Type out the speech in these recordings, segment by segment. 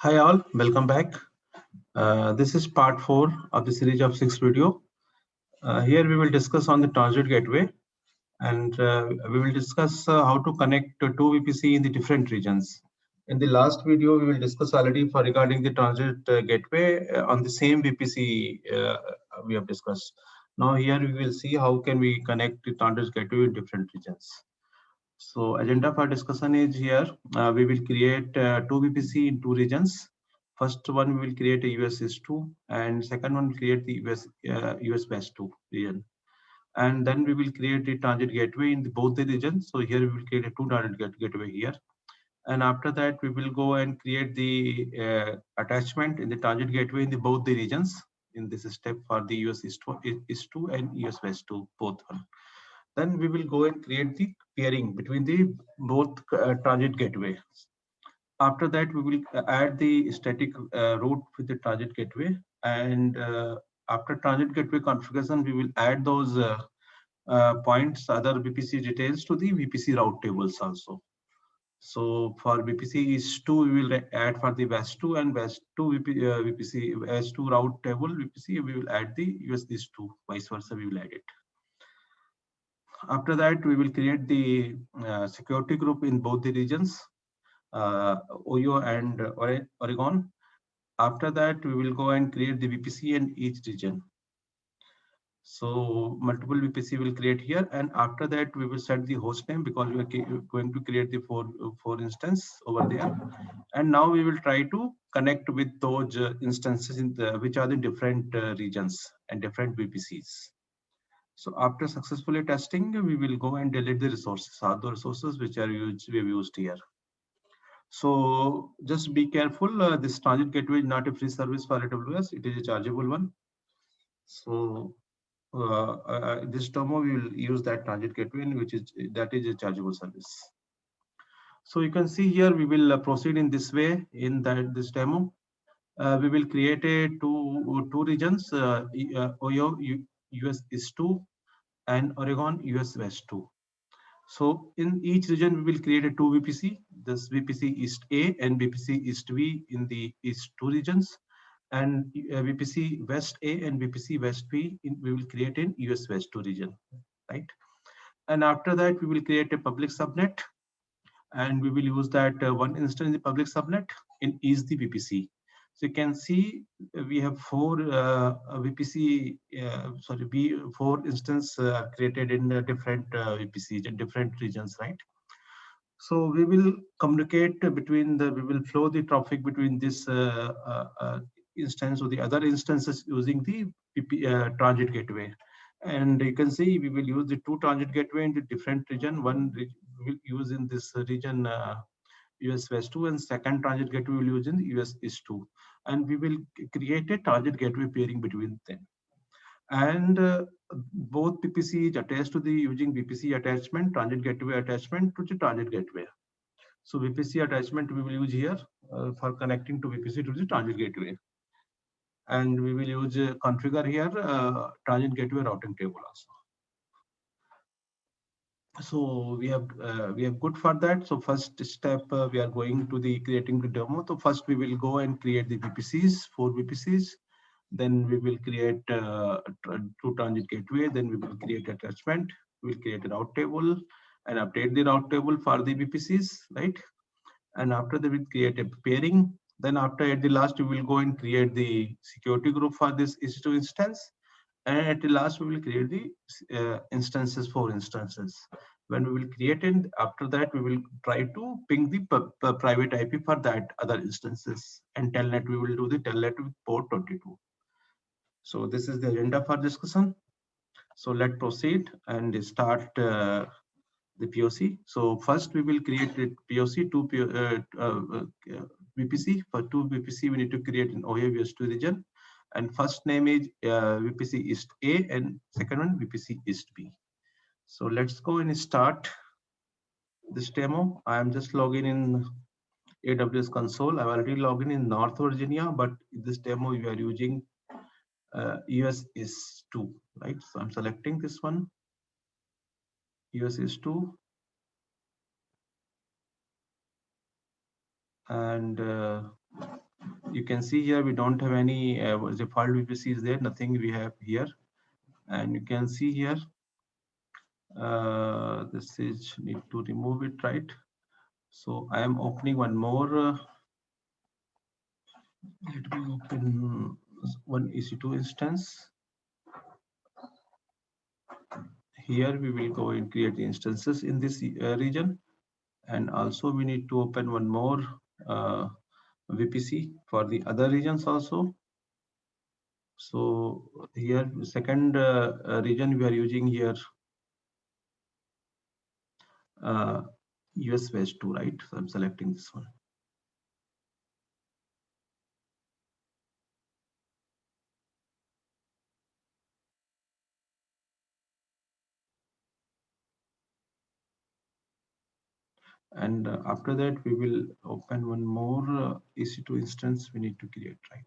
Hi all, welcome back. This is part 4 of the series of 6 video. Here we will discuss on the transit gateway, and we will discuss how to connect to VPC in the different regions. In the last video, we will discuss already for regarding the transit gateway on the same VPC we have discussed. Now here we will see how can we connect the transit gateway in different regions. So agenda for discussion is here. We will create two VPC in two regions. First one we will create a US East 2, and second one will create the US West 2 region. And then we will create a transit gateway in both the regions. So here we will create a two transit gateway here. And after that, we will go and create the attachment in the transit gateway in both the regions in this step for the US East 2 and US West 2, both one. Then we will go and create the pairing between the both transit gateway. After that, we will add the static route with the transit gateway, and after transit gateway configuration, we will add those points, other VPC details to the VPC route tables also. So for VPC East 2, we will add for the West 2 and West 2 VPC West 2 route table VPC, we will add the US East 2, vice versa, we will add it. After that, we will create the security group in both the regions, Ohio and Oregon. After that, we will go and create the VPC in each region. So multiple VPC will create here, and after that, we will set the host name because we are going to create the four instance over there. And now we will try to connect with those instances in which are the different regions and different VPCs. So after successfully testing, we will go and delete the resources, all the resources which are we've used here. So just be careful. This transit gateway is not a free service for AWS; it is a chargeable one. So this demo we will use that transit gateway, which is a chargeable service. So you can see here we will proceed in this way in this demo. We will create a two regions, Ohio US East 2 and Oregon US West 2. So in each region, we will create a two VPC, this VPC East A and VPC East B in the East 2 regions, and VPC West A and VPC West B we will create in US West 2 region, right? And after that, we will create a public subnet, and we will use that one instance in the public subnet in each the VPC. So you can see we have four VPC, four instances created in different VPCs in different regions, right? So we will communicate between we will flow the traffic between this instance or the other instances using the transit gateway. And you can see we will use the two transit gateway in the different region. One we will use in this region US West 2, and second transit gateway we will use in the US East 2. And we will create a transit gateway pairing between them. And both VPC is attached to the using VPC attachment, transit gateway attachment to the transit gateway. So VPC attachment we will use here for connecting to VPC to the transit gateway. And we will use configure here transit gateway routing table also. So we have good for that. So first step we are going to the creating the demo. So first we will go and create the VPCs, 4 VPCs. Then we will create two transit gateway. Then we will create attachment. We will create a route table and update the route table for the VPCs, right? And after that, we will create a pairing. Then after at the last, we will go and create the security group for this EC2 instance. And at the last, we will create the instances, 4 instances. When we will create it, after that, we will try to ping the private IP for that other instances. And telnet, we will do the telnet with port 22. So this is the agenda for discussion. So let's proceed and start the POC. So first we will create a POC, VPC. For two VPC, we need to create an Ohio US 2 region. And first name is VPC East A, and second one VPC East B. So let's go and start this demo. I am just logging in AWS console. I've already logged in North Virginia, but in this demo we are using US is 2, right? So I'm selecting this one, US is 2. And You can see here we don't have any default VPC is there, nothing we have here. And you can see here, this is need to remove it, right? So I am opening one more. Let me open one EC2 instance. Here we will go and create the instances in this region. And also we need to open one more VPC for the other regions also. So here, second region we are using here US West 2, right? So I'm selecting this one. And after that, we will open one more EC2 instance we need to create, right?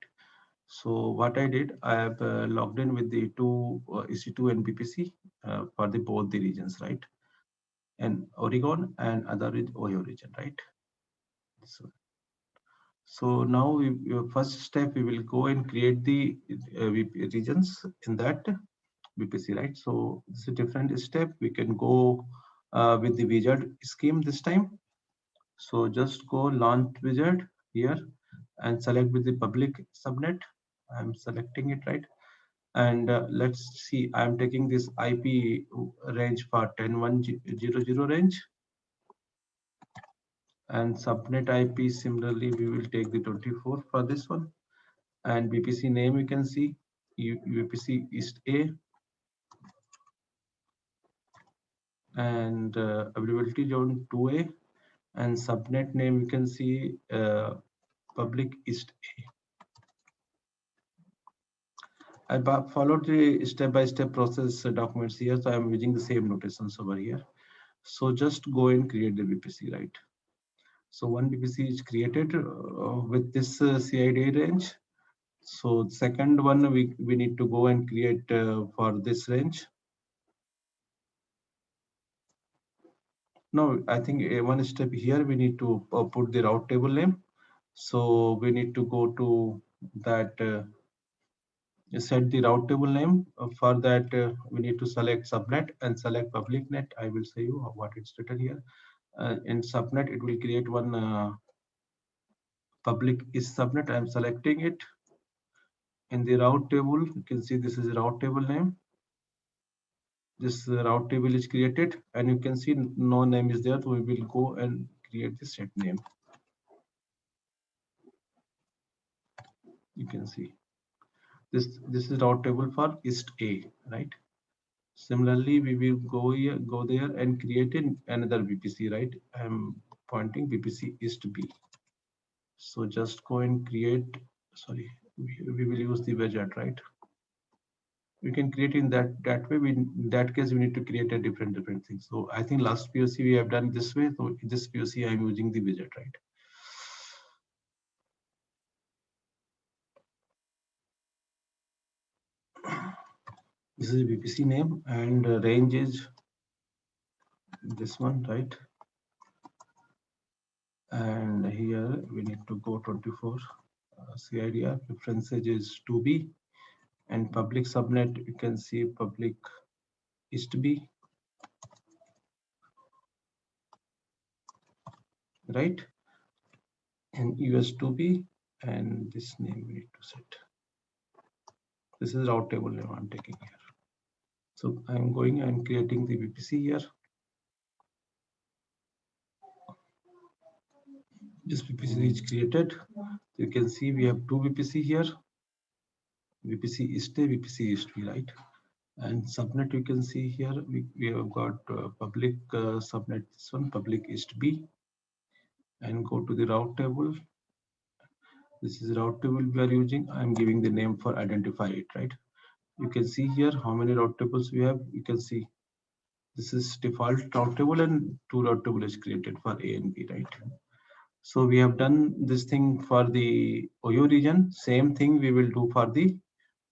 So what I did, I have logged in with the two EC2 and VPC for the both the regions, right? And Oregon and other is Ohio region, right? So now first step, we will go and create the regions in that VPC, right? So this is a different step. We can go with the wizard scheme this time. So just go launch wizard here and select with the public subnet. I'm selecting it, right? And let's see, I'm taking this IP range for 10100 range. And subnet IP, similarly, we will take the 24 for this one. And VPC name, you can see VPC East A. And availability zone 2A. And subnet name, you can see public East A. I followed the step-by-step process documents here, so I'm using the same notations over here. So just go and create the VPC, right? So one VPC is created with this CID range. So second one, we need to go and create for this range. No, I think one step here, we need to put the route table name. So we need to go to that, set the route table name. For that, we need to select subnet and select public net. I will show you what it's written here. In subnet, it will create one public is subnet. I'm selecting it. In the route table, you can see this is a route table name. This route table is created, and you can see no name is there. So we will go and create the set name. You can see this is route table for East A, right? Similarly, we will go there and create another VPC, right? I'm pointing VPC East B. So just go and create. Sorry, we will use the widget, right? We can create in that way. In that case, we need to create a different thing. So I think last POC we have done this way. So in this POC, I'm using the widget, right? This is a VPC name, and range is this one, right? And here we need to go 24 CIDR. Preferences is 2B, and public subnet, you can see public East B, right? And US 2B, and this name we need to set. This is route table name I'm taking here. So I'm creating the VPC here. This VPC is created. You can see we have two VPC here. VPC East A, VPC East B, right? And subnet, you can see here, we have got public subnet, this one, public East B. And go to the route table. This is route table we are using. I'm giving the name for identify it, right? You can see here how many route tables we have. You can see this is default route table, and two route table is created for A and B, right? So we have done this thing for the Ohio region. Same thing we will do for the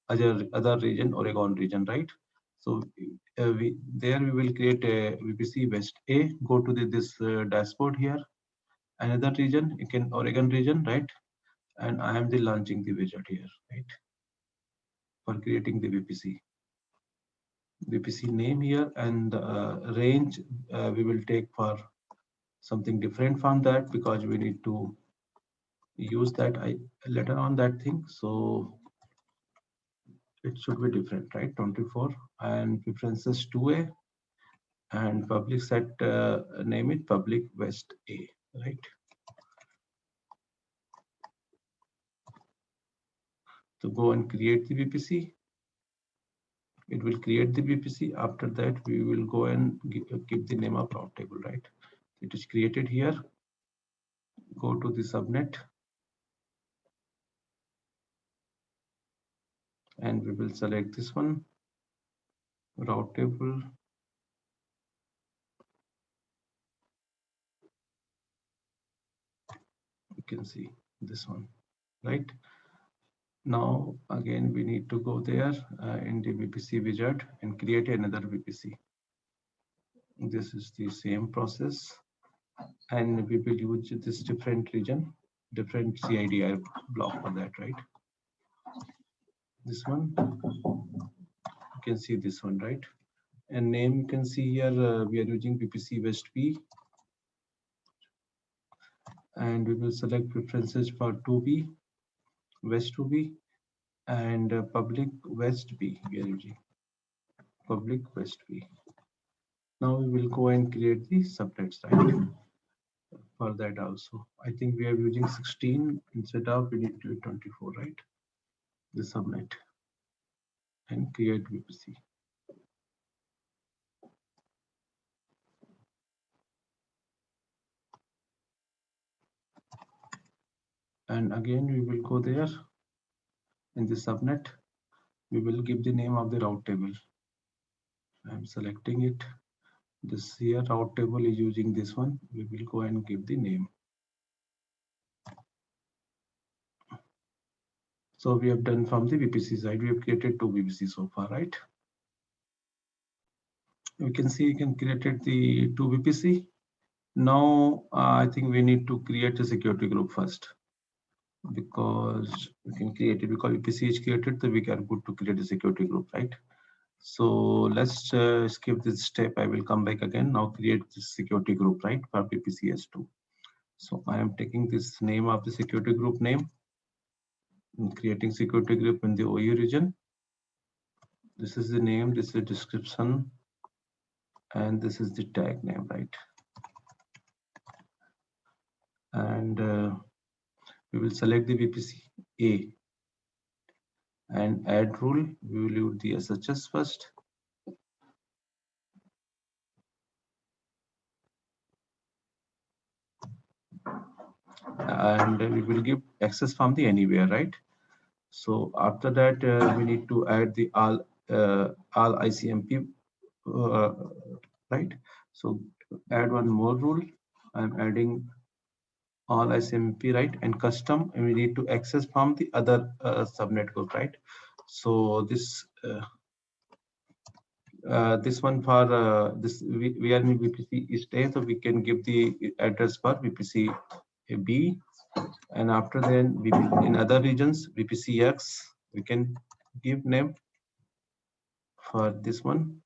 other region, Oregon region, right? So we will create a VPC West A. Go to this dashboard here. Another region, you can Oregon region, right? and I am the launching the widget here, right? For creating the VPC name here, and range we will take for something different from that, because we need to use that later on that thing. So it should be different, right? 24, and preferences 2A, and public set name it public West A, right? So go and create the VPC. It will create the VPC. After that, we will go and give the name of route table, right? It is created here. Go to the subnet, and we will select this one, route table. You can see this one, right? Now again we need to go there in the VPC widget and create another VPC. This is the same process, and we will use this different region, different CIDR block for that, right? This one, you can see this one, right? And name, you can see here we are using VPC West B, and we will select preferences for 2B, West 2B, and public West B. We are using public West B. Now we will go and create the subnets, right? For that also, I think we are using 16 instead of we need to do 24, right? The subnet and create VPC. And again we will go there in the subnet. We will give the name of the route table. I'm selecting it. This here route table is using this one. We will go and give the name. So we have done from the VPC side. We have created 2 VPC so far, right? You can see you can created the 2 VPC. Now I think we need to create a security group first, because we can create it because VPC is created, so we are good to create a security group, right? So let's skip this step. I will come back again. Now create this security group, right, for VPCS2. So I am taking this name of the security group name and creating security group in the OU region. This is the name, this is the description, and this is the tag name, right? And we will select the VPC A and add rule. We will use the SHS first. And we will give access from the anywhere, right? So after that, we need to add the all ICMP, right? So add one more rule. I'm adding all ICMP, right? And custom, and we need to access from the other subnet group, right? So this this one for this we are in VPC is A, so we can give the address for VPC B, and after then in other regions VPCX we can give name for this one,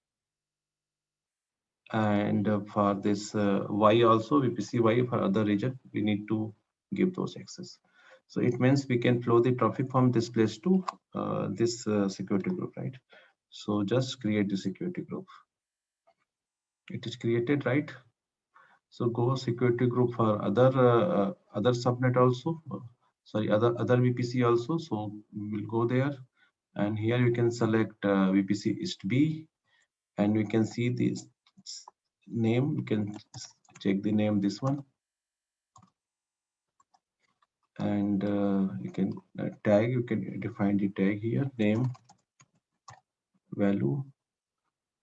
and for this Y also VPC Y for other region we need to give those access. So it means we can flow the traffic from this place to this security group, right? So just create the security group. It is created, right? So go security group for other subnet also, sorry, other VPC also. So we will go there, and here you can select VPC East B, and we can see this name. You can check the name, this one, and you can tag. You can define the tag here, name, value,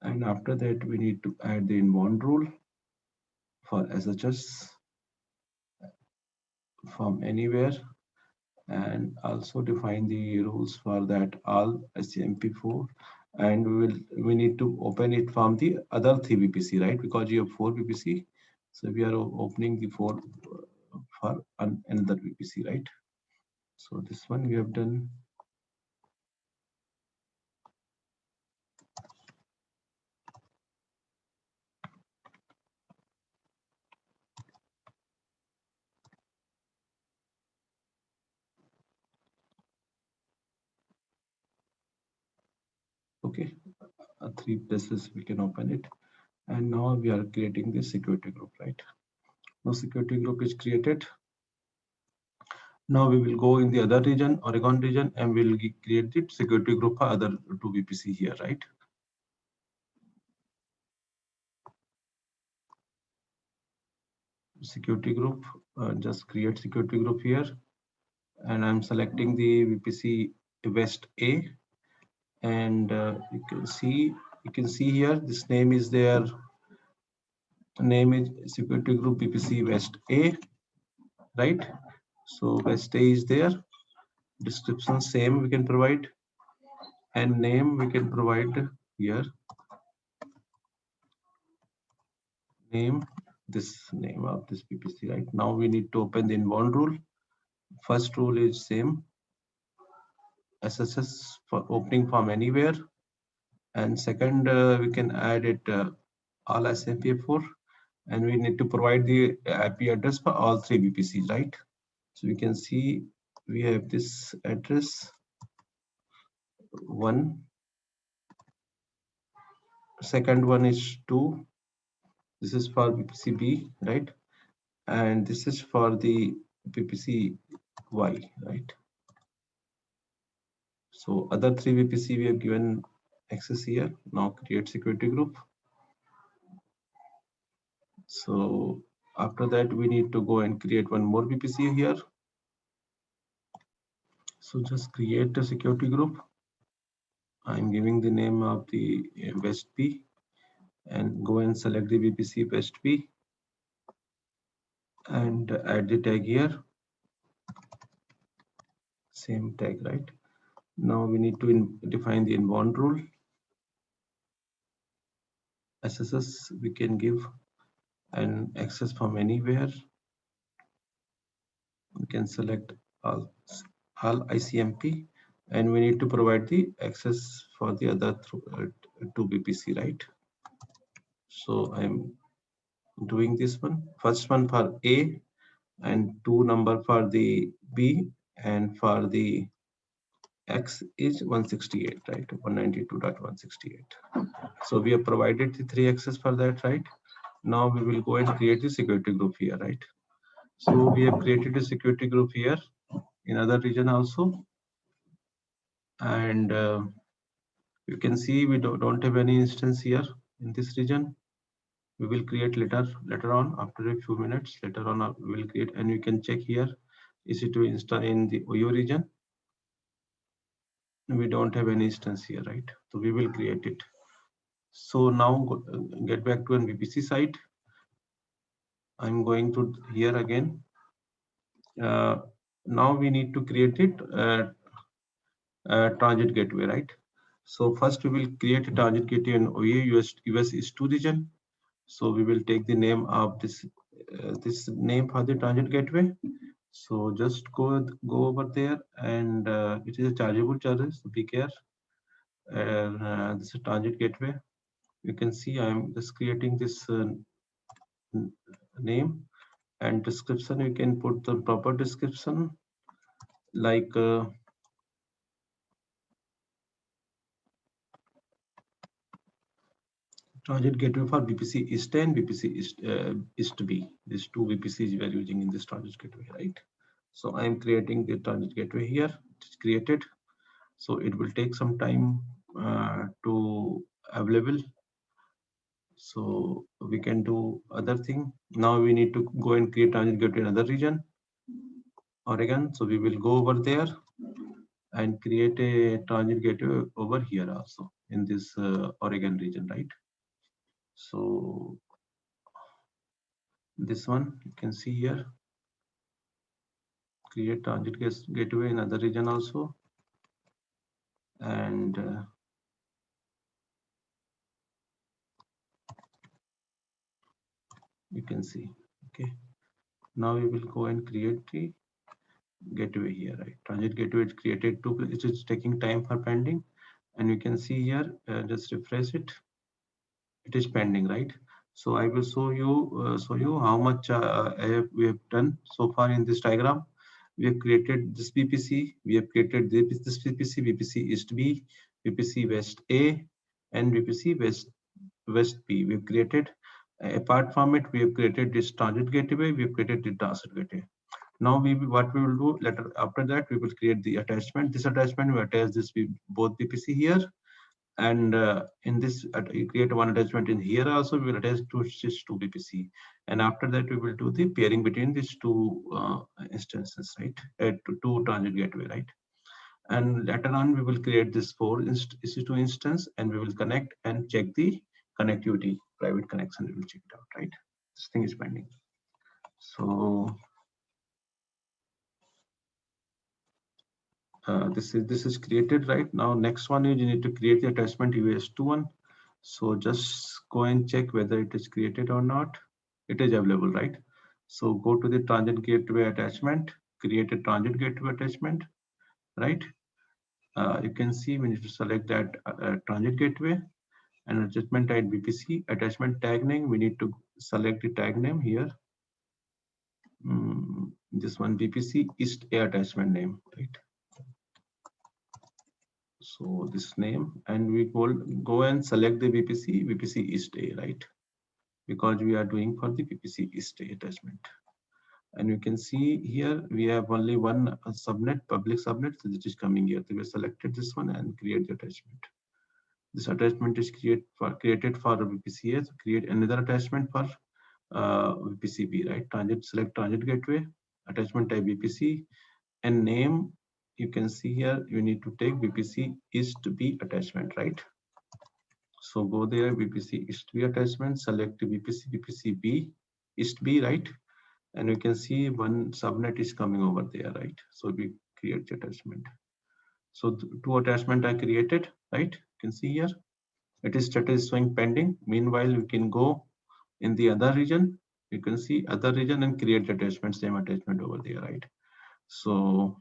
and after that we need to add the inbound rule for SHS from anywhere, and also define the rules for that all SCMP4, and we need to open it from the other 3 VPC, right? Because you have 4 VPC, so we are opening the 4 for another VPC, right? So this one we have done. Okay, 3 places we can open it. And now we are creating the security group, right? Now security group is created. Now we will go in the other region, Oregon region, and we'll create the security group for other 2 VPC here, right? Security group, just create security group here. And I'm selecting the VPC West A. And you can see here, this name is there. Name is security group VPC West A, right? So West A is there. Description same we can provide, and name we can provide here. Name, this name of this VPC, right? Now we need to open the inbound rule. First rule is same, SSS for opening from anywhere, and second we can add it all SMPA4, and we need to provide the IP address for all 3 VPCs, right? So we can see we have this address 1, second one is 2, this is for VPC B, right? And this is for the VPC Y, right? So other 3 VPC we have given access here. Now create security group. So after that we need to go and create one more VPC here. So just create a security group. I'm giving the name of the West B, and go and select the VPC West B and add the tag here. Same tag, right? Now we need to define the inbound rule. SSS we can give and access from anywhere. We can select all ICMP, and we need to provide the access for the other 2 VPC, right? So I'm doing this one. First one for A, and 2 number for the B, and for the X is 168, right? 192.168. So we have provided the 3 access for that, right? Now we will go and create the security group here, right? So we have created a security group here in other region also, and you can see we don't have any instance here in this region. We will create later on, after a few minutes later on we will create, and you can check here, is it to install in the OYO region. We don't have any instance here, right? So we will create it. So now get back to an VPC site. I'm going to here again. Now we need to create it transit gateway, right? So first we will create a transit gateway in OYO US East 2 region. So we will take the name of this name for the transit gateway. So just go over there, and it is a chargeable charges. So be careful. This is transit gateway. You can see I'm just creating this name, and description. You can put the proper description like transit gateway for VPC East and VPC East B. These 2 VPCs we are using in this transit gateway, right? So I am creating the transit gateway here. It's created. So it will take some time to available. So we can do other thing. Now we need to go and create transit gateway in another region, Oregon. So we will go over there and create a transit gateway over here also in this Oregon region, right? So this one you can see here, create transit gateway in other region also, and you can see. Okay, now we will go and create the gateway here, right? Transit gateway is created to, it is taking time for pending, and you can see here, just refresh it. It is pending, right? So I will show you how much we have done so far in this diagram. We have created this VPC, we have created this VPC, VPC East B, VPC West A, and VPC West B. We have created. Apart from it, we have created this transit gateway. We have created the transit gateway. Now what we will do later after that, we will create the attachment. This attachment we attach this both VPC here, and in this you create one attachment in here also. We will attach two VPC, and after that we will do the pairing between these two instances, right? Two transit gateway, right? And later on we will create this EC2 instance, and we will connect and check the connectivity, private connection. We will check it out, right? This thing is pending. So this is created right now. Next one is you need to create the attachment UAS2 one. So just go and check whether it is created or not. It is available, right? So go to the transit gateway attachment, create a transit gateway attachment, right? You can see we need to select that transit gateway and attachment type VPC. Attachment tag name, we need to select the tag name here. This one VPC East A attachment name, right? So this name, and we go and select the VPC East A, right? Because we are doing for the VPC East A attachment. And you can see here we have only one subnet, public subnet, which is coming here. So we selected this one and create the attachment. This attachment is created for VPC A. So create another attachment for VPC-B, right? Select transit gateway, attachment type VPC, and name. You can see here you need to take VPC East B attachment, right? So go there, VPC East B attachment, select VPC B East B, right? And you can see one subnet is coming over there, right? So we create the attachment. So two attachment are created, right? You can see here it is status showing pending. Meanwhile, we can go in the other region. You can see other region and create the attachment, same attachment over there, right? So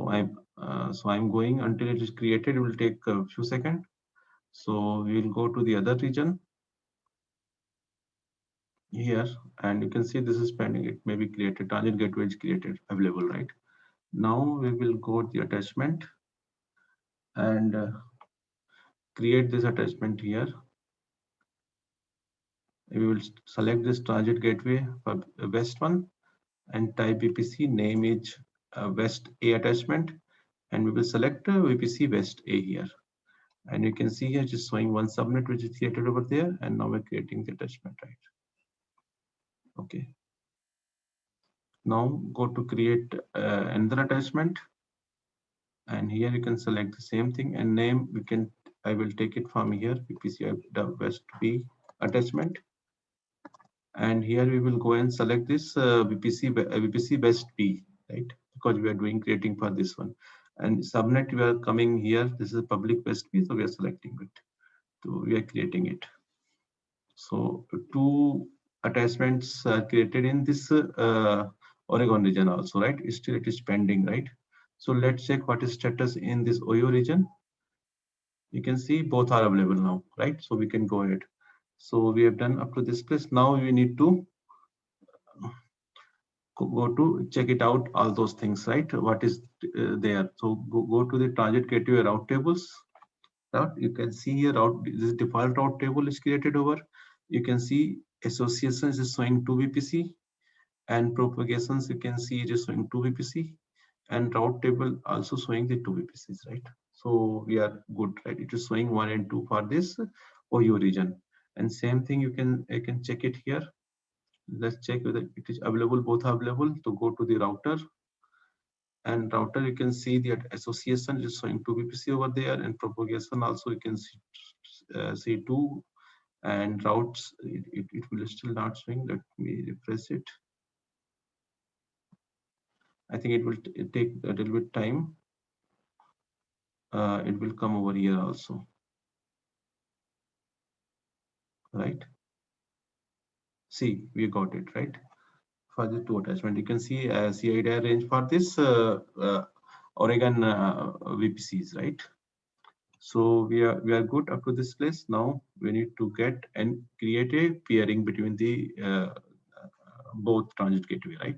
I'm going until it is created. It will take a few seconds. So we will go to the other region here, and you can see this is pending. It may be created. Transit gateway is created, available, right? Now we will go to the attachment and create this attachment here. We will select this transit gateway for West one and type VPC. Name is West A attachment, and we will select VPC West A here. And you can see here just showing one subnet which is created over there, and now we're creating the attachment, right? Okay. Now go to create another attachment, and here you can select the same thing and name. I will take it from here, VPC West B attachment, and here we will go and select this VPC West B, right? Because we are doing creating for this one, and subnet we are coming here. This is public West B, so we are selecting it. So we are creating it. So two attachments are created in this Oregon region also, right? Still it is pending, right? So let's check what is status in this Ohio region. You can see both are available now, right? So we can go ahead. So we have done up to this place. Now we need to go to check it out, all those things, right? What is there? So go to the transit gateway route tables. You can see here this default route table is created over. You can see associations is showing 2 VPC, and propagations you can see it is showing 2 VPC, and route table also showing the 2 VPCs, right? So we are good, right? It is showing 1 and 2 for this OU region, and same thing I can check it here. Let's check whether it is available. Both are available. To go to the router, and router you can see the association is showing 2 VPC over there, and propagation also you can see 2, and routes it will still not showing. Let me refresh it. I think it will take a little bit time. It will come over here also, right? See, we got it, right? for the two attachment. You can see CIDR range for this Oregon VPCs, right? So we are good up to this place. Now we need to get and create a peering between the both transit gateway, right?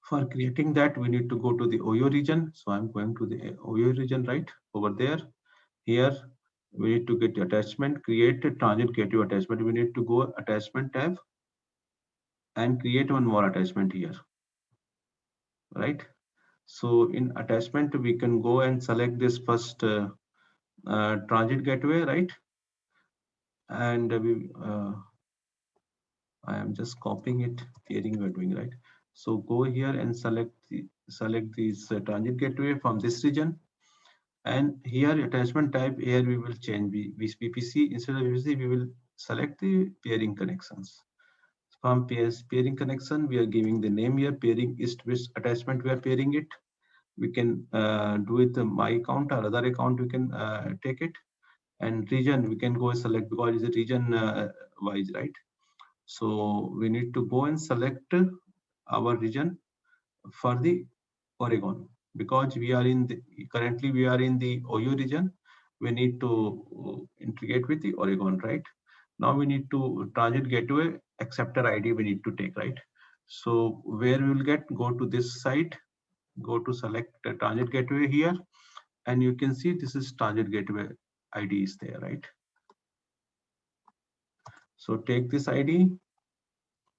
For creating that, we need to go to the OYO region. So I'm going to the OYO region, right over there. Here we need to get the attachment, create a transit gateway attachment. We need to go attachment tab and create one more attachment here, right? So in attachment, we can go and select this first transit gateway, right? And I am just copying it, peering we're doing, right? So go here and select this transit gateway from this region. And here attachment type, here we will change VPC. Instead of VPC, we will select the peering connections. From peering connection, we are giving the name here, peering is which attachment we are pairing it. We can do it my account or other account, we can take it. And region, we can go and select because it's a region wise, right? So we need to go and select our region for the Oregon, because we are in the currently we are in the OYO region. We need to integrate with the Oregon, right? Now we need to transit gateway acceptor ID we need to take, right? So where we will get, go to this site, go to select the transit gateway here, and you can see this is transit gateway ID is there, right? So take this ID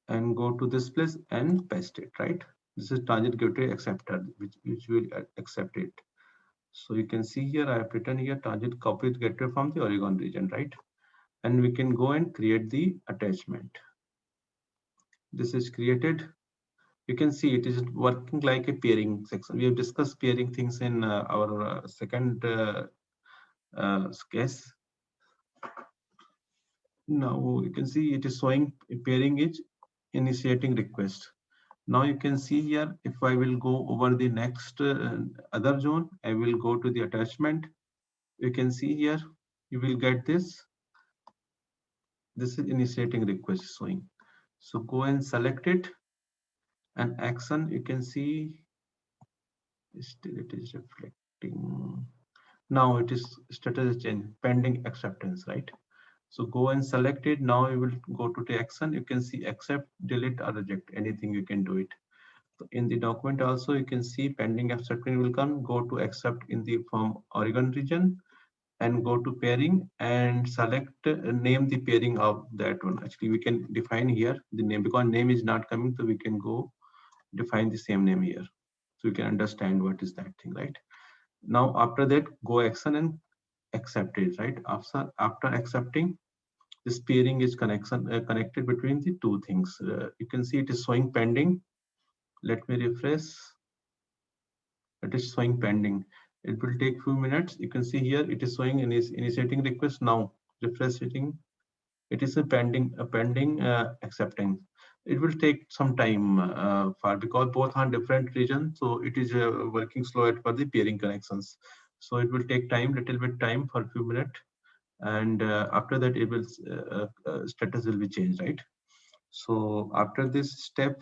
and go to this place and paste it, right? This is transit gateway acceptor, which will accept it. So you can see here, I have written here transit copy gateway from the Oregon region, right? And we can go and create the attachment. This is created. You can see it is working like a peering section. We have discussed peering things in our second case. Now you can see it is showing peering is initiating request. Now you can see here, if I will go over the next other zone, I will go to the attachment. You can see here, you will get this. This is initiating request showing. So go and select it, and action, you can see still it is reflecting. Now it is status change, pending acceptance, right? So go and select it. Now you will go to the action. You can see accept, delete, or reject. Anything you can do it. So in the document also you can see pending acceptance will come. Go to accept in the from Oregon region and go to pairing and select name the pairing of that one. Actually, we can define here the name because name is not coming, so we can go define the same name here, so you can understand what is that thing, right? Now after that, go action and accept it, right? After accepting, this pairing is connected between the two things. You can see it is showing pending. Let me refresh. It is showing pending. It will take few minutes. You can see here it is showing initiating request. Now refreshing, it is a pending accepting. It will take some time for because both are different regions, so it is working slow for the peering connections. So it will take time, little bit time for a few minutes, and after that it will status will be changed, right? So after this step,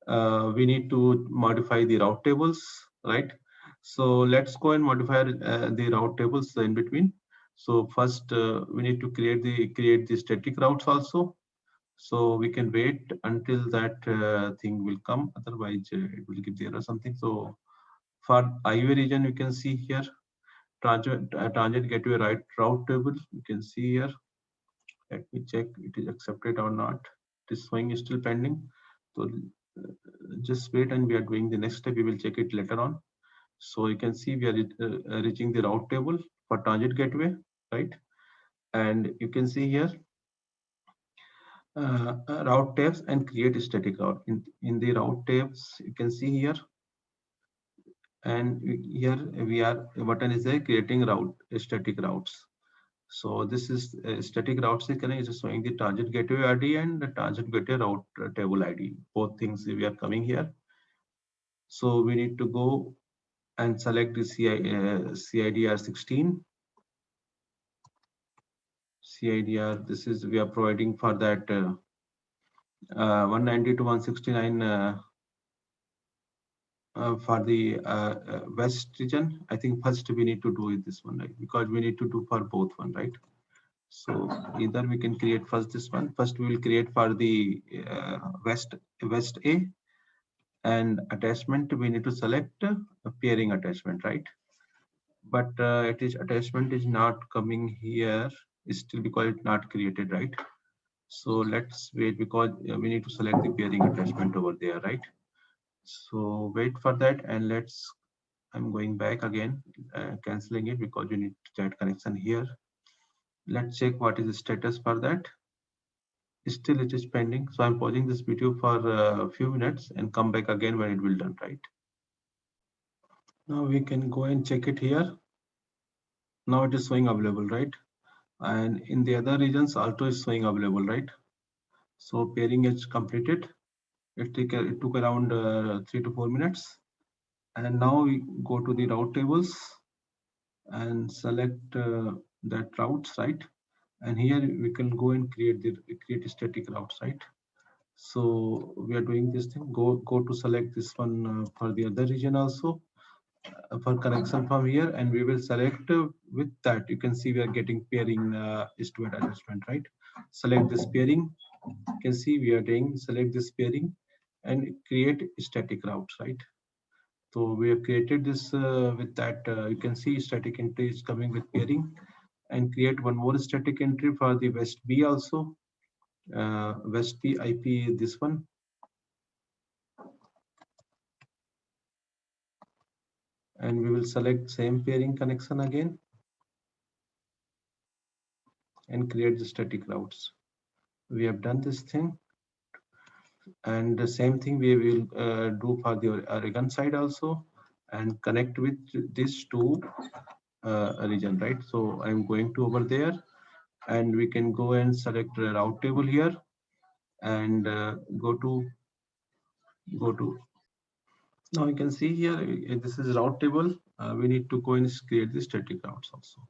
we need to modify the route tables, right? So let's go and modify the route tables in between. So first we need to create the static routes also. So we can wait until that thing will come. Otherwise, it will give the error something. So for IOA region, you can see here transit gateway route table. You can see here. Let me check it is accepted or not. It is showing is still pending. So just wait, and we are doing the next step. We will check it later on. So you can see we are reaching the route table for transit gateway, right? And you can see here route tabs and create a static route. In the route tabs, you can see here, and here we are button is there creating route static routes. So this is static routes is showing the transit gateway ID and the transit gateway route table ID. Both things we are coming here. So we need to go and select the CIDR 16. CIDR, this is we are providing for that 190 to 169 for the west region. I think first we need to do it this one, right? Because we need to do for both one, right? So either we can create first this one. First we will create for the west A, and attachment we need to select a pairing attachment, right? But it is attachment is not coming here still because it's not created, right? So let's wait because we need to select the pairing attachment over there, right? So wait for that, and I'm going back again, canceling it because you need chat connection here. Let's check what is the status for that. Still it is pending, so I'm pausing this video for a few minutes and come back again when it will done, right? Now we can go and check it here. Now it is showing available, right? And in the other regions also is showing available, right? So pairing is completed. It took around 3 to 4 minutes. And now we go to the route tables and select that routes, right? And here we can go and create static routes, right? So we are doing this thing. Go to select this one for the other region also for connection from here, and we will select with that. You can see we are getting pairing east-west attachment, right? Select this pairing. You can see we are doing select this pairing and create static routes, right? So we have created this with that. You can see static entry is coming with pairing, and create one more static entry for the West B also. West B IP this one. And we will select same pairing connection again and create the static routes. We have done this thing, and the same thing we will do for the Oregon side also, and connect with this to region, right? So I'm going to over there, and we can go and select a route table here, and go to. Now you can see here this is route table. We need to go and create the static routes also.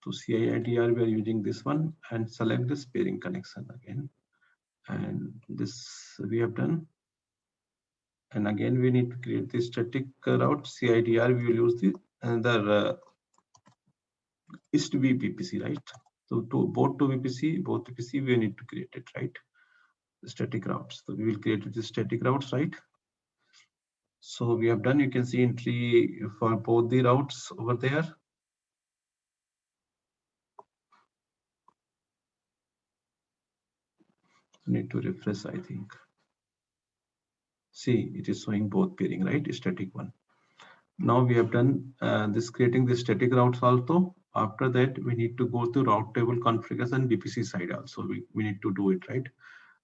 To CIDR we are using this one, and select this pairing connection again, and this we have done. And again we need to create the static route. CIDR we will use the another East VPC, right? So both VPC we need to create it, right? The static routes. So we will create the static routes, right? So we have done. You can see entry for both the routes over there. Need to refresh, I think. See, it is showing both pairing, right? Static one. Now we have done this creating the static routes also. After that, we need to go to route table configuration VPC side also. We need to do it, right?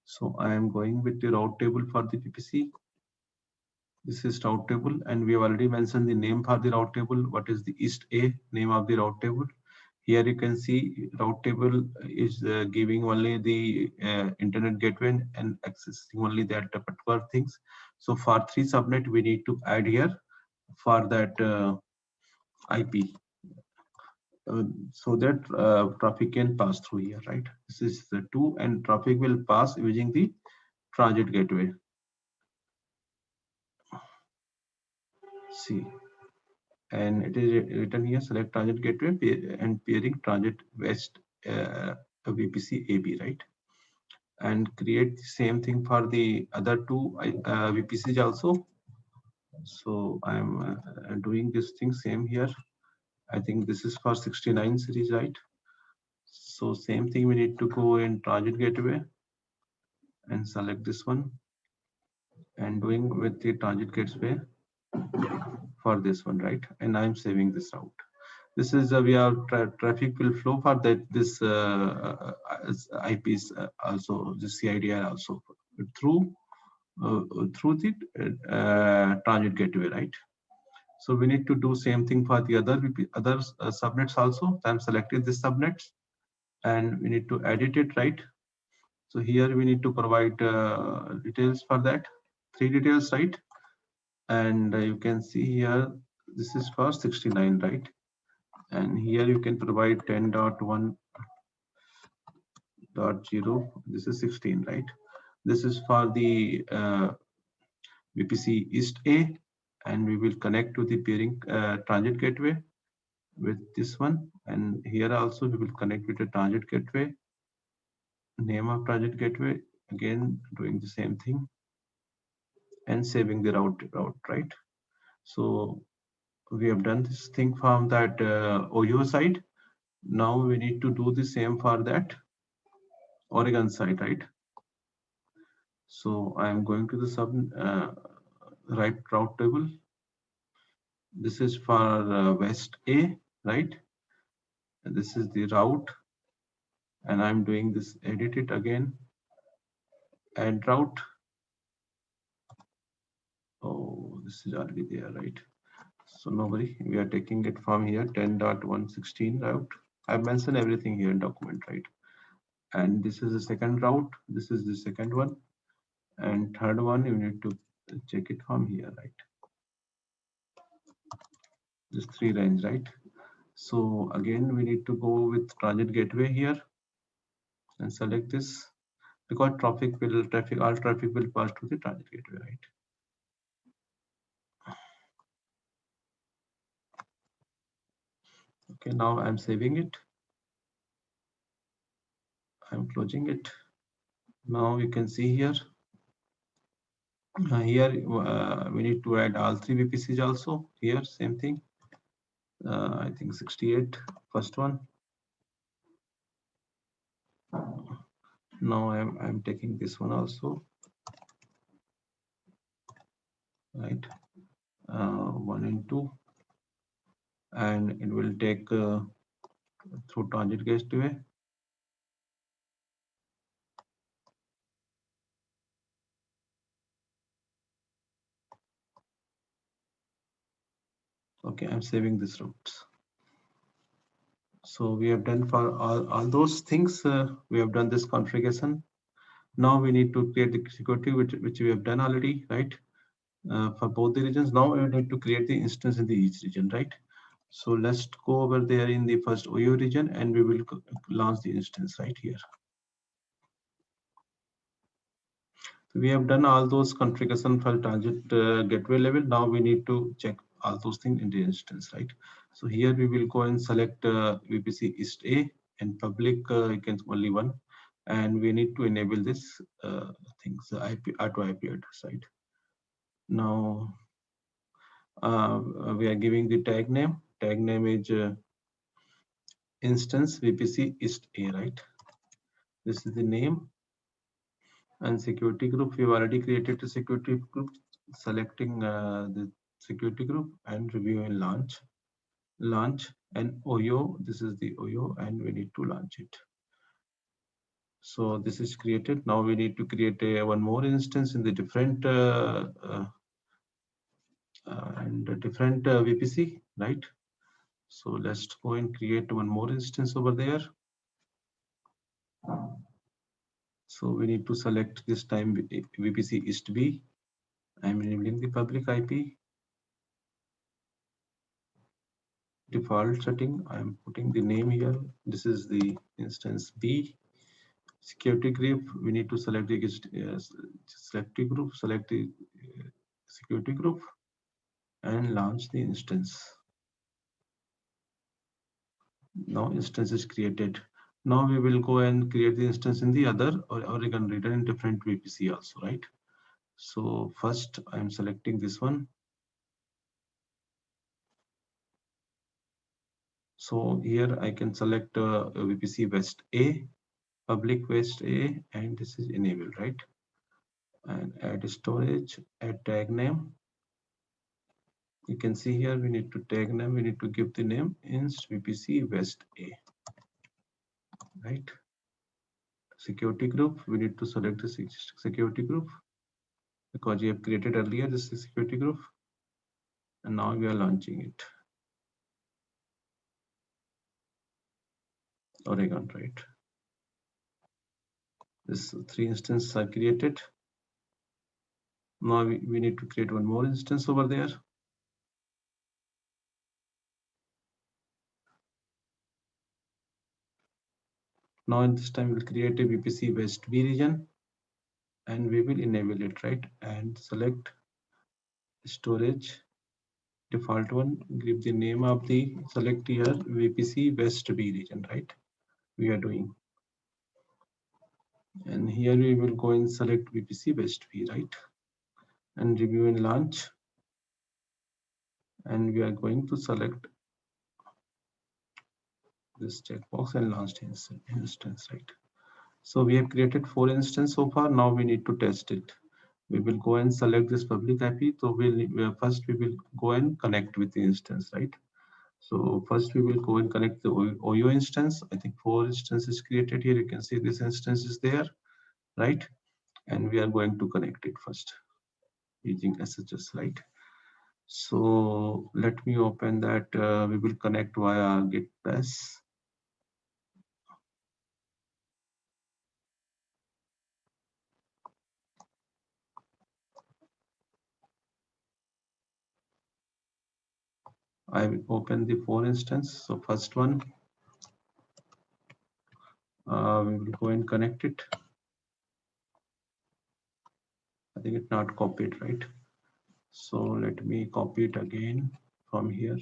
So I am going with the route table for the VPC. This is route table, and we have already mentioned the name for the route table. What is the East A name of the route table? Here you can see route table is giving only the internet gateway and accessing only that particular things. So for 3 subnet, we need to add here for that IP, so that traffic can pass through here, right? This is the 2, and traffic will pass using the transit gateway. See, and it is written here, select transit gateway and pairing transit west VPC AB, right? And create the same thing for the other 2 VPCs also. So I'm doing this thing same here. I think this is for 69 series, right? So same thing, we need to go in transit gateway and select this one, and doing with the transit gateway for this one, right? And I'm saving this route. This is we are traffic will flow for that this IPs also, the CIDR also through the transit gateway, right? So we need to do same thing for the other subnets also. So I'm selecting this subnets, and we need to edit it, right? So here we need to provide details for that, 3 details, right? And you can see here this is for 69, right? And here you can provide 10.1.0. This is 16, right? This is for the VPC East A, and we will connect to the peering transit gateway with this one. And here also we will connect with the transit gateway. Name of transit gateway, again doing the same thing and saving the route, right? So we have done this thing from that Ohio side. Now we need to do the same for that Oregon side, right? So I am going to the sub right route table. This is for West A, right? And this is the route, and I'm doing this, edit it again, add route. Oh, this is already there, right? So no worry, we are taking it from here, 10.116 route. I've mentioned everything here in document, right? And this is the second route. This is the second one. And third one, you need to check it from here, right? This 3 lines, right? So again, we need to go with transit gateway here and select this, because all traffic will pass to the transit gateway, right? Okay, now I'm saving it. I'm closing it. Now you can see here. Here we need to add all 3 VPCs also. Here, same thing. I think 68, first one. Now I'm taking this one also, right? 1 and 2, and it will take through transit gateway. Okay, I'm saving this routes. So we have done for all those things. We have done this configuration. Now we need to create the security, which we have done already, right? For both the regions. Now we need to create the instance in the each region, right? So let's go over there in the first Ohio region, and we will launch the instance right here. We have done all those configuration for transit gateway level. Now we need to check all those things in the instance, right? So here we will go and select VPC East A, and public you can only one, and we need to enable this things, IP auto IP address, right? Now we are giving the tag name. Tag name is instance VPC East A, right? This is the name. And security group, we've already created a security group, selecting the security group and review and launch. And Ohio, this is the Ohio, and we need to launch it. So this is created. Now we need to create one more instance in the different VPC, right? So let's go and create one more instance over there. So we need to select this time VPC East B. I'm enabling the public IP. Default setting, I'm putting the name here. This is the instance B. Security group, we need to select the security group, select the security group, and launch the instance. Now instance is created. Now we will go and create the instance in the other Oregon region in different VPC also, right? So first I'm selecting this one. So here I can select VPC West A, public West A, and this is enabled, right? And add storage, add tag name. You can see here we need to tag name, we need to give the name inst VPC West A, right? Security group, we need to select the security group because we have created earlier this is security group, and now we are launching it. Oregon, right? This 3 instances are created. Now we need to create one more instance over there. Now in this time we'll create a VPC West B region. and we will enable it, right? And select storage default one, give the name of the, select here VPC West B region, right? We are doing, and here we will go and select VPC West B, right? And review and launch, and we are going to select this checkbox and launch instance, right? So we have created 4 instances so far. Now we need to test it. We will go and select this public IP. So first we will go and connect with the instance, right? So first we will go and connect the OYO instance. I think 4 instances created here. You can see this instance is there, right? And we are going to connect it first using SSH, right? So let me open that. We will connect via Git Bash. I will open the 4 instance. So first one, we will go and connect it. I think it's not copied, right? So let me copy it again from here.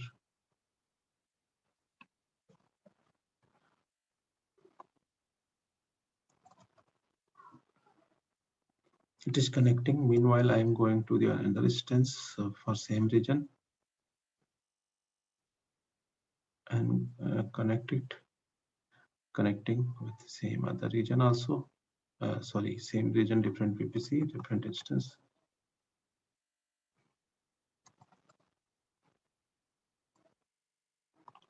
It is connecting. Meanwhile, I am going to the another instance for same region and connect it. Connecting with the same other region also. Sorry, same region, different VPC, different instance.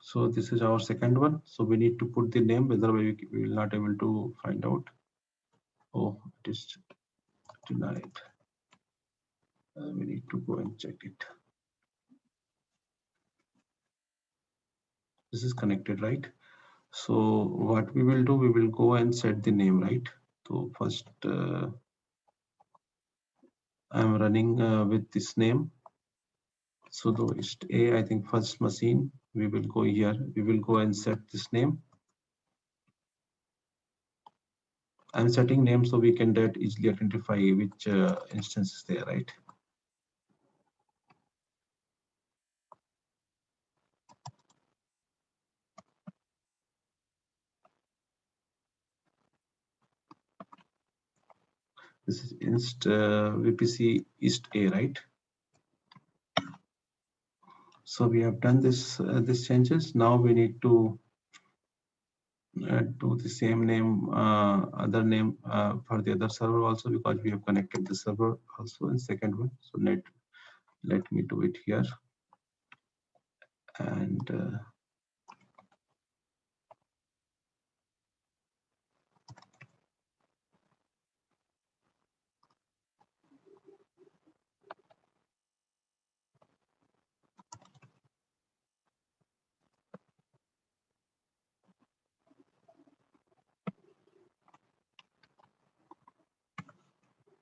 So this is our second one. So we need to put the name, whether we will not able to find out. Oh, it is denied. We need to go and check it. This is connected, right? So what we will do, we will go and set the name, right? So first I'm running with this name. So the I think first machine, we will go here. We will go and set this name. I'm setting name so we can that easily identify which instance is there, right? This is VPC East A, right? So we have done this changes. Now we need to do the same name, other name for the other server also, because we have connected the server also in second one. So let me do it here. And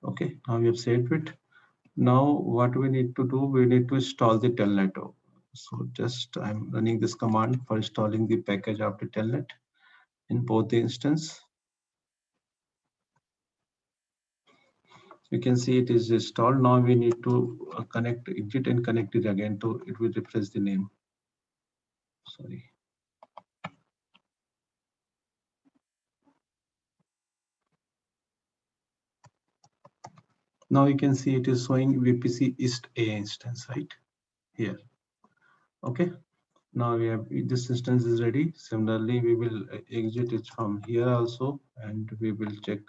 okay, now we have saved it. Now what we need to do, we need to install the telnet. So just I'm running this command for installing the package of the telnet in both the instance. You can see it is installed. Now we need to connect exit and connect it again to, it will refresh the name. Sorry. Now you can see it is showing VPC East A instance, right here. Okay. Now we have this instance is ready. Similarly, we will exit it from here also, and we will check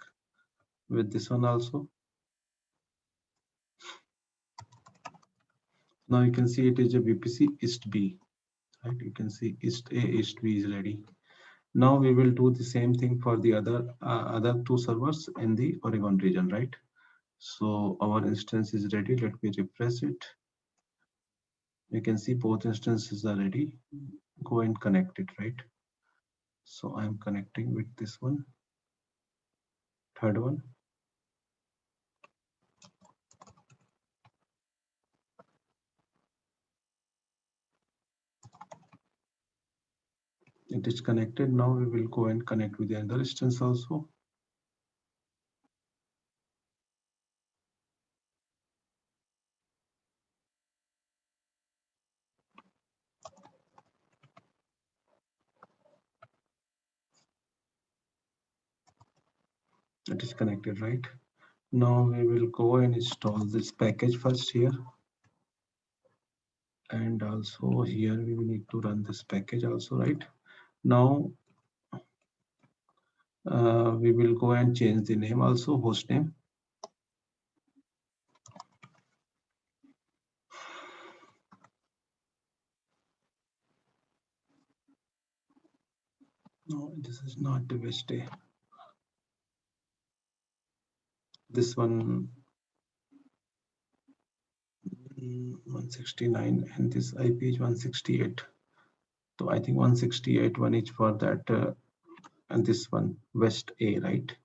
with this one also. Now you can see it is a VPC East B, right? You can see East A, East B is ready. Now we will do the same thing for the other 2 servers in the Oregon region, right? So our instance is ready. Let me refresh it. You can see both instances are ready. Go and connect it, right? So I'm connecting with this one, third one. It is connected. Now we will go and connect with the other instance also. It is connected, right? Now we will go and install this package first here. And also here we will need to run this package also, right? Now we will go and change the name also, host name. No, this is not the best day. This one 169 and this IP is 168. So I think 168 one is for that and this one West A, right?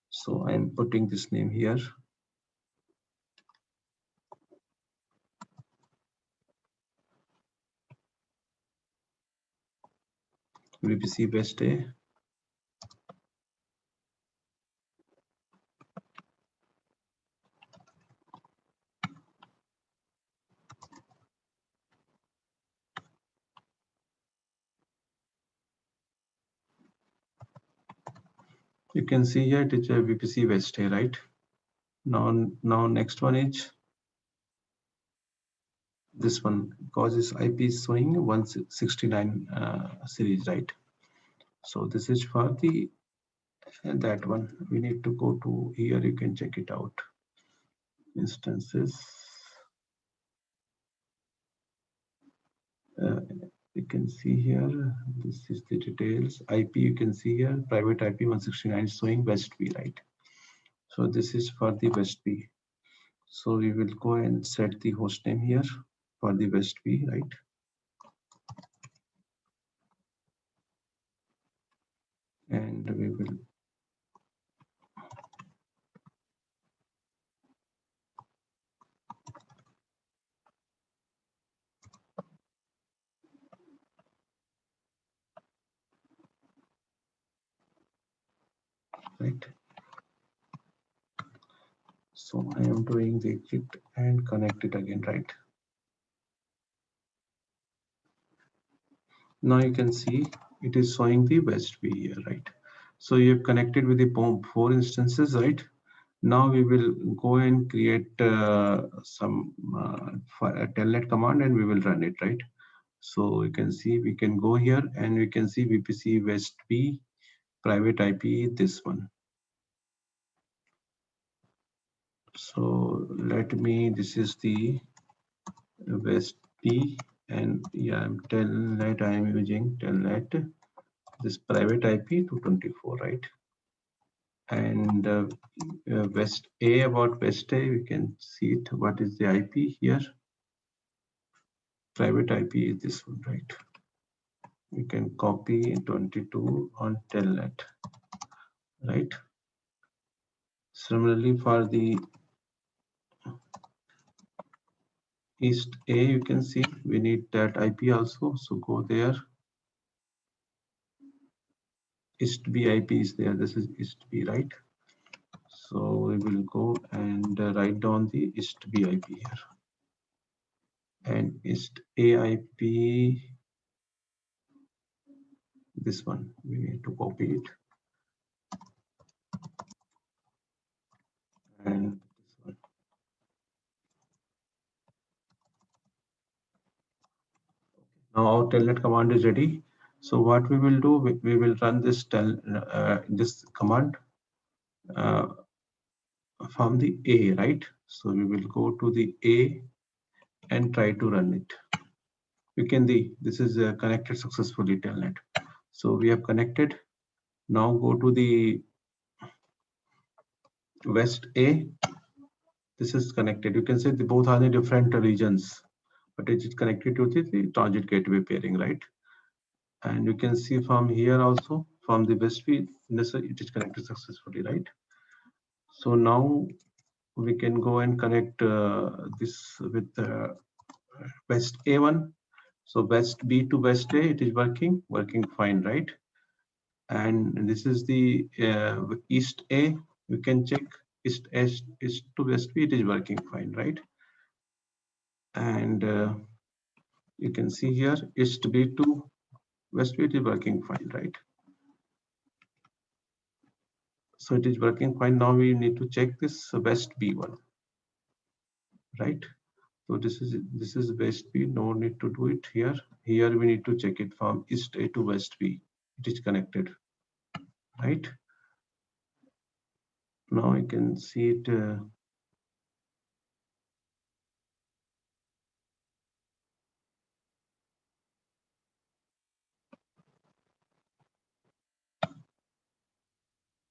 So I'm putting this name here. VPC West A. You can see here it is a VPC West A, right? Now next one is this one, because this IP is showing 169 series, right? So this is for the that one. We need to go to here. You can check it out. Instances. You can see here. This is the details. IP. You can see here. Private IP 169 is showing West B, right? So this is for the West B. So we will go and set the host name here for the West B, right? And we will right. So I am doing the exit and connect it again, right? Now you can see it is showing the West B here, right? So you have connected with the four instances, right? Now we will go and create some telnet command and we will run it, right? So you can see we can go here and we can see VPC West B private IP, this one. So let me, this is the West B, and yeah, I'm telnet, I am using telnet, this private IP 224, right? And West A, about West A, we can see it. What is the IP here? Private IP is this one, right? We can copy 22 on telnet, right? Similarly, for the East A, you can see we need that IP also. So go there. East B IP is there. This is East B, right? So we will go and write down the East B IP here. And East A IP, this one, we need to copy it. And this one. Now our telnet command is ready. So what we will do, we will run this this command from the A, right? So we will go to the A and try to run it. You can see this is connected successfully telnet. So we have connected. Now go to the West A. This is connected. You can say they both are in different regions, but it is connected to the transit gateway pairing, right? And you can see from here also, from the West B, it is connected successfully, right? So now we can go and connect this with West A1. So West B to West A, it is working fine, right? And this is the East A. We can check East to West B, it is working fine, right? And you can see here East B to West B, it is working fine, right? So it is working fine. Now we need to check this West B one, right? So this is West B. No need to do it here. Here we need to check it from East A to West B. It is connected, right? Now I can see it.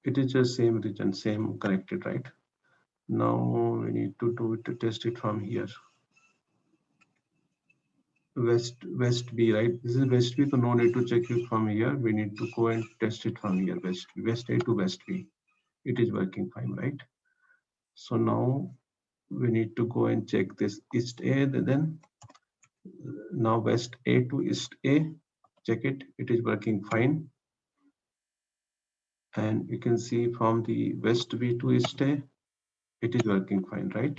It is just same region, same connected, right? Now we need to do it to test it from here. West B, right? This is West B, so no need to check it from here. We need to go and test it from here. West A to West B. It is working fine, right? So now we need to go and check this East A. Then now West A to East A. Check it. It is working fine. And you can see from the West B to East A, it is working fine, right?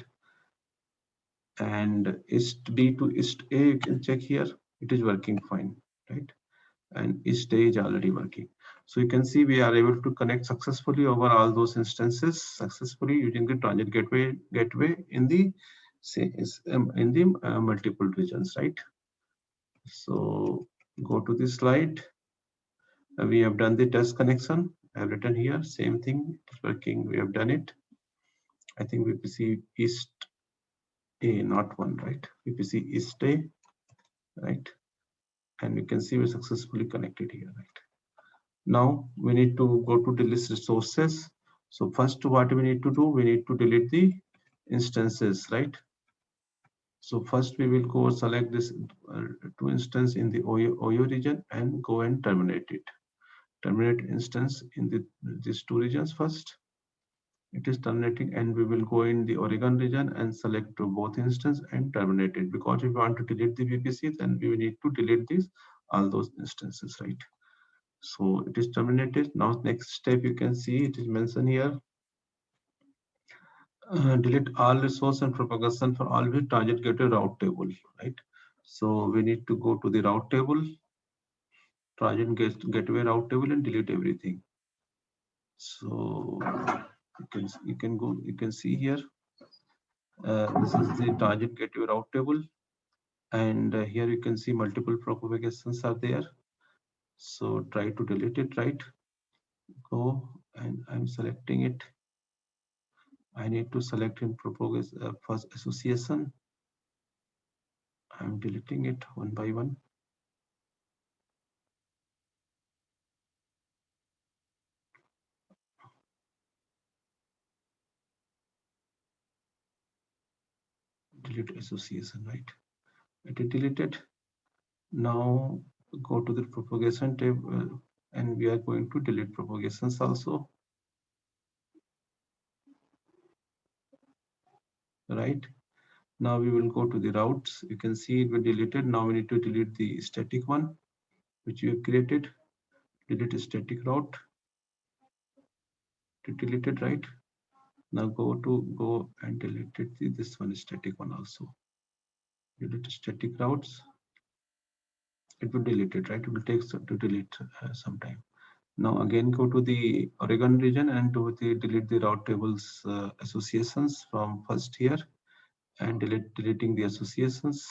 And East B to East A, you can check here. It is working fine, right? And each day is already working. So you can see we are able to connect successfully over all those instances successfully using the transit gateway in the multiple regions, right? So go to this slide. We have done the test connection. I have written here same thing. It's working. We have done it. I think VPC East A, not one, right? VPC East A, right? And you can see we're successfully connected here, right? Now we need to go to the list resources. So first what we need to do, we need to delete the instances, right? So first we will go select this two instance in the OYO region and go and terminate it. Terminate instance in these two regions first. It is terminating, and we will go in the Oregon region and select both instance and terminate it, because if we want to delete the VPC, then we will need to delete these all those instances, right? So it is terminated. Now next step, you can see it is mentioned here. Delete all resource and propagation for all with target gateway route table, right? So we need to go to the route table, target gateway route table, and delete everything. So you can see here. This is the target gateway route table, and here you can see multiple propagations are there. So try to delete it, right? Go, and I'm selecting it. I need to select in propagation first association. I'm deleting it one by one. Delete association, right? It is deleted. Now go to the propagation table, and we are going to delete propagations also, right? Now we will go to the routes. You can see it was deleted. Now we need to delete the static one, which you have created. Delete static route. To delete it, right? Now go and delete it. This one is static one also. Delete static routes. It will delete it, right? It will take to delete some time. Now again go to the Oregon region and delete the route tables associations from first here, and deleting the associations.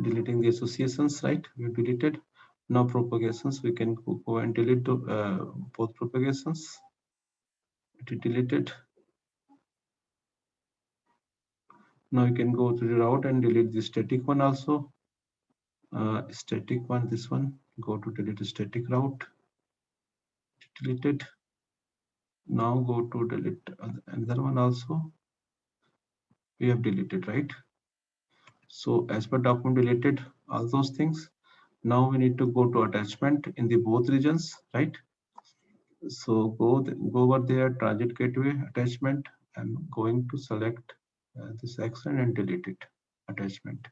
Deleting the associations, right? We deleted. Now propagations, we can go and delete both propagations. It is deleted. Now you can go to the route and delete the static one also. Static one, this one. Go to delete static route. Deleted. Now go to delete another one also. We have deleted, right? So as per document deleted all those things. Now we need to go to attachment in the both regions, right? So go over there, transit gateway attachment. I'm going to select this action and delete it, attachment.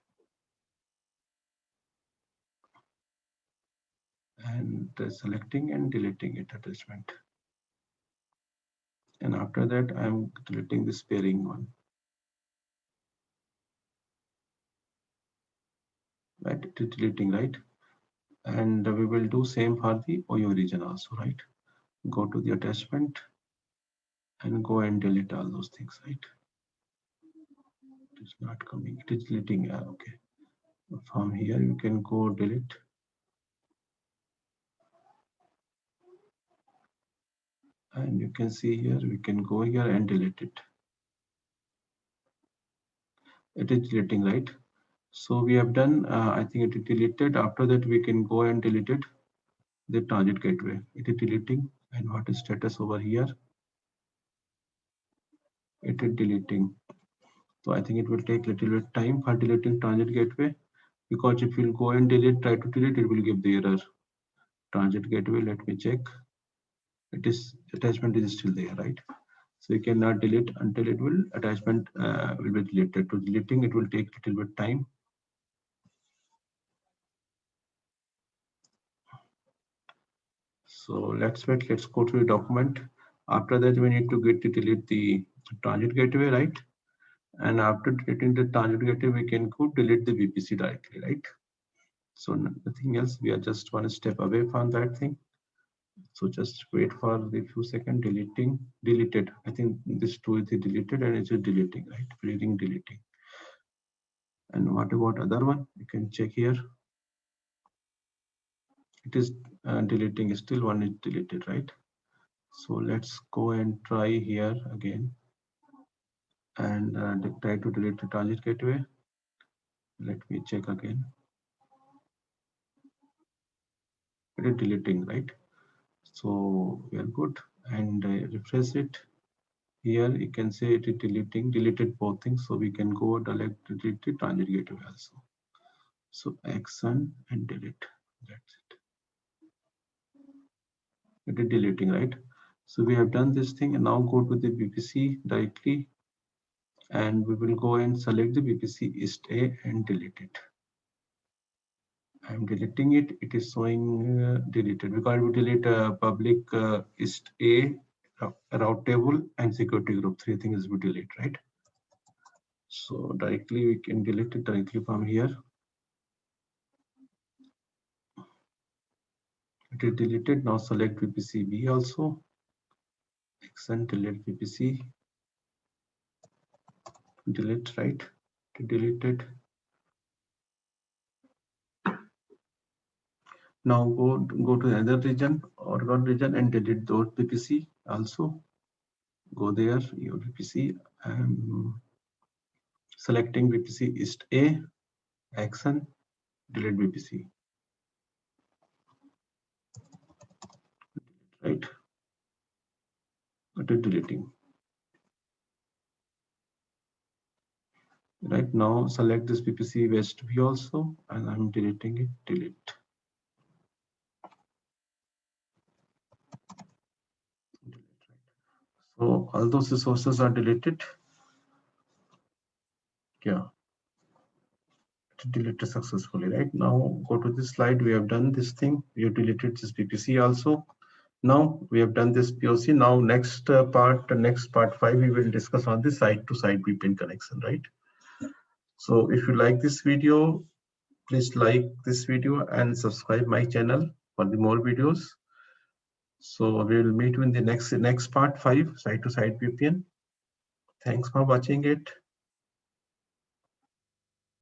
And selecting and deleting it, attachment. And after that, I'm deleting this pairing one. right? It is deleting, right? And we will do same for the OYO region also, right? Go to the attachment and go and delete all those things, right? It is not coming, it is deleting. Okay, from here you can go delete, and you can see here we can go here and delete it. It is deleting, right? So we have done, I think it is deleted. After that we can go and delete it, the transit gateway. It is deleting. And what is status over here? It is deleting. So I think it will take little bit time for deleting transit gateway, because if you go and delete, try to delete, it will give the error. Transit gateway, let me check. It is, attachment is still there, right? So you cannot delete until it will, attachment will be deleted. To deleting, it will take little bit time. So let's wait, let's go to the document. After that, we need to get to delete the transit gateway, right? And after deleting the transit gateway, we can go delete the VPC directly, right? So nothing else, we are just one step away from that thing. So just wait for the few seconds. Deleting, deleted. I think this two is deleted and it's deleting, right? Reading, deleting. And what about other one? You can check here. It is deleting, still one is deleted, right? So let's go and try here again and try to delete the transit gateway. Let me check again. It is deleting, right? So we are good, and refresh it. Here you can say it is deleting, deleted both things. So we can go delete the transit gateway also. So action and delete. That's it. It is deleting, right? So we have done this thing, and now go to the VPC directly, and we will go and select the VPC East A and delete it. I'm deleting it. It is showing deleted because we delete public East A, route table, and security group. Three things we delete, right? So directly we can delete it directly from here. It is deleted. Now select VPC B also. Action delete VPC. Delete, right? Deleted. Now go to another region, Oregon region, and delete those VPC also. Go there, your VPC. Selecting VPC East A. Action delete VPC. Right? It is deleting. Right now, select this VPC West V also, and I'm deleting it. Delete. So all those resources are deleted. Yeah, it deleted successfully. Right now, go to this slide. We have done this thing. We have deleted this VPC also. Now we have done this POC. Now next part 5, we will discuss on the site-to-site VPN connection. Right. So if you like this video, please like this video and subscribe my channel for the more videos. So we will meet you in the next part 5, site to site VPN. Thanks for watching it.